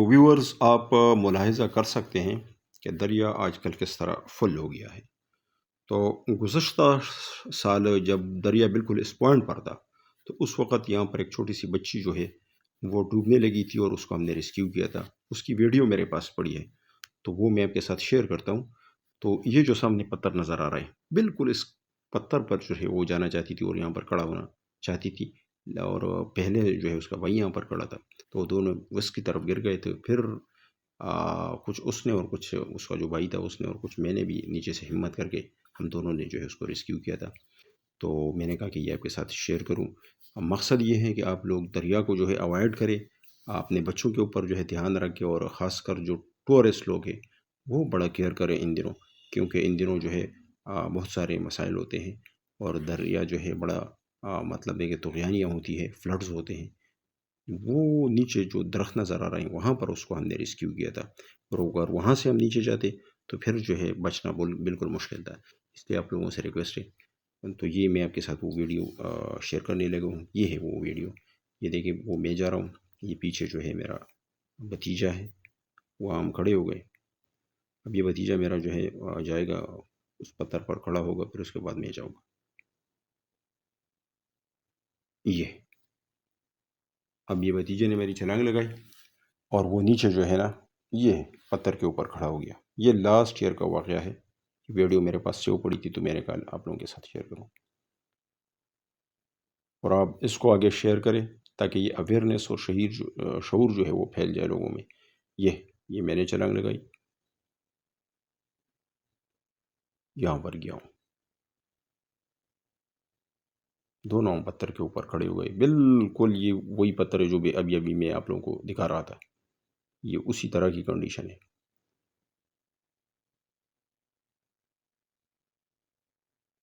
Viewers آپ ملاحظہ کر سکتے ہیں کہ دریا آج کل کس طرح فل ہو گیا ہے۔ تو گزشتہ سال جب دریا بالکل اس پوائنٹ پر تھا تو اس وقت یہاں پر ایک چھوٹی سی بچی جو ہے وہ ڈوبنے لگی تھی اور اس کو ہم نے ریسکیو کیا تھا۔ اس کی ویڈیو میرے پاس پڑی ہے تو وہ میں آپ کے ساتھ شیئر کرتا ہوں۔ تو یہ جو سامنے پتھر نظر آ رہا ہے بالکل اس پتھر پر جو ہے وہ جانا چاہتی تھی اور یہاں پر کھڑا ہونا چاہتی تھی، اور پہلے جو ہے اس کا بھائی یہاں پر کھڑا تھا تو دونوں اس کی طرف گر گئے تھے۔ پھر کچھ اس نے اور کچھ اس کا جو بھائی تھا اس نے اور کچھ میں نے بھی نیچے سے ہمت کر کے ہم دونوں نے جو ہے اس کو ریسکیو کیا تھا۔ تو میں نے کہا کہ یہ آپ کے ساتھ شیئر کروں۔ مقصد یہ ہے کہ آپ لوگ دریا کو جو ہے اوائڈ کریں، اپنے بچوں کے اوپر جو ہے دھیان رکھیں، اور خاص کر جو ٹورسٹ لوگ ہیں وہ بڑا کیئر کریں ان دنوں، کیونکہ ان دنوں جو ہے بہت سارے مسائل ہوتے ہیں اور دریا جو ہے بڑا مطلب ہے کہ طغیانیاں ہوتی ہے، فلڈز ہوتے ہیں۔ وہ نیچے جو درخت نظر آ رہے ہیں وہاں پر اس کو ہم نے ریسکیو کیا تھا، اور اگر وہاں سے ہم نیچے جاتے تو پھر جو ہے بچنا بالکل مشکل تھا۔ اس لیے آپ لوگوں سے ریکویسٹ ہے، تو یہ میں آپ کے ساتھ وہ ویڈیو شیئر کرنے لگا ہوں۔ یہ ہے وہ ویڈیو، یہ دیکھیں وہ میں جا رہا ہوں، یہ پیچھے جو ہے میرا بھتیجا ہے، وہ ہم کھڑے ہو گئے۔ اب یہ بھتیجا میرا جو ہے جائے گا اس پتھر پر کھڑا ہوگا، پھر اس کے بعد میں جاؤں گا۔ یہ اب یہ بھتیجے نے میری چھلانگ لگائی اور وہ نیچے جو ہے نا یہ پتھر کے اوپر کھڑا ہو گیا۔ یہ لاسٹ ایئر کا واقعہ ہے، ویڈیو میرے پاس سیو پڑی تھی تو میں نے کہا آپ لوگوں کے ساتھ شیئر کروں، اور آپ اس کو آگے شیئر کریں تاکہ یہ اویئرنیس اور شعور جو ہے وہ پھیل جائے لوگوں میں۔ یہ میں نے چھلانگ لگائی، یہاں پر گیا ہوں، دونوں پتھر کے اوپر کھڑے ہوئے، بالکل یہ وہی پتھر ہے جو بھی ابھی میں آپ لوگوں کو دکھا رہا تھا، یہ اسی طرح کی کنڈیشن ہے۔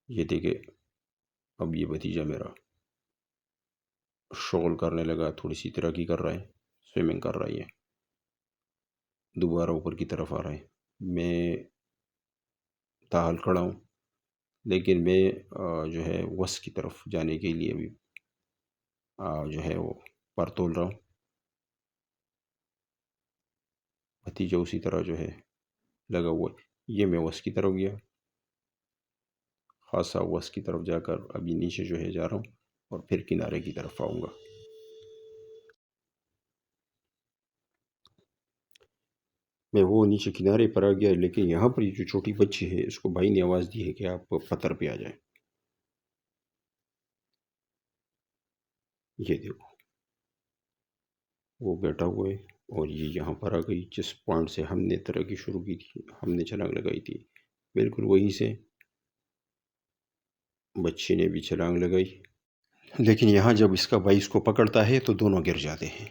یہ دیکھے اب یہ بھتیجا میرا شغل کرنے لگا، تھوڑی سی تیراکی کر رہا ہے، سوئمنگ کر رہا ہے، دوبارہ اوپر کی طرف آ رہا ہے۔ میں تاحال کھڑا ہوں، لیکن میں جو ہے وس کی طرف جانے کے لیے بھی جو ہے وہ پر تول رہا ہوں۔ بھتیجا اسی طرح جو ہے لگا ہوا ہے۔ یہ میں وس کی طرف گیا، خاصا وس کی طرف جا کر ابھی نیچے جو ہے جا رہا ہوں اور پھر کنارے کی طرف آؤں گا۔ میں وہ نیچے کنارے پر آ گیا، لیکن یہاں پر یہ جو چھوٹی بچی ہے اس کو بھائی نے آواز دی ہے کہ آپ پتھر پہ آ جائیں۔ یہ دیکھو وہ بیٹھا ہوا ہے اور یہ یہاں پر آ گئی، جس پوائنٹ سے ہم نے تیراکی شروع کی تھی، ہم نے چھلانگ لگائی تھی، بالکل وہیں سے بچی نے بھی چھلانگ لگائی۔ لیکن یہاں جب اس کا بھائی اس کو پکڑتا ہے تو دونوں گر جاتے ہیں۔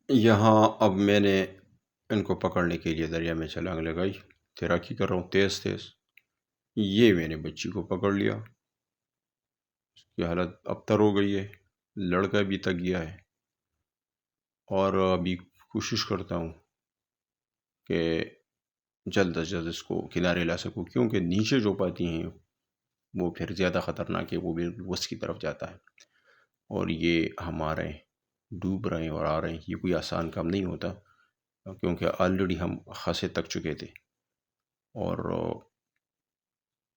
یہاں اب میں نے ان کو پکڑنے کے لیے دریا میں چھلانگ لگائی، تیراکی کر رہا ہوں تیز تیز۔ یہ میں نے بچی کو پکڑ لیا، اس کی حالت ابتر ہو گئی ہے، لڑکا بھی تک گیا ہے، اور ابھی کوشش کرتا ہوں کہ جلد از جلد اس کو کنارے لا سکوں، کیونکہ نیچے جو پاتی ہیں وہ پھر زیادہ خطرناک ہے، وہ بالکل وسط کی طرف جاتا ہے، اور یہ ہمارے ڈوب رہے ہیں اور آ رہے ہیں۔ یہ کوئی آسان کام نہیں ہوتا، کیونکہ آلریڈی ہم خاصے تک چکے تھے اور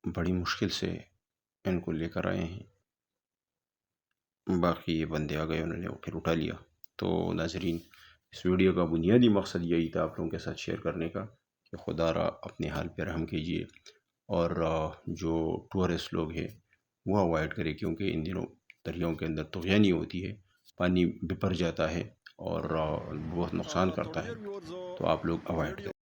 بڑی مشکل سے ان کو لے کر آئے ہیں۔ باقی یہ بندے آ گئے، انہوں نے پھر اٹھا لیا۔ تو ناظرین، اس ویڈیو کا بنیادی مقصد یہی تھا آپ لوگوں کے ساتھ شیئر کرنے کا کہ خدا را اپنے حال پہ رحم کیجیے، اور جو ٹورسٹ لوگ ہیں وہ اوائڈ کرے، کیونکہ ان دنوں دریاؤں کے اندر طغیانی ہوتی ہے، پانی بپر جاتا ہے اور بہت نقصان کرتا ہے، تو آپ لوگ اوائڈ کریں۔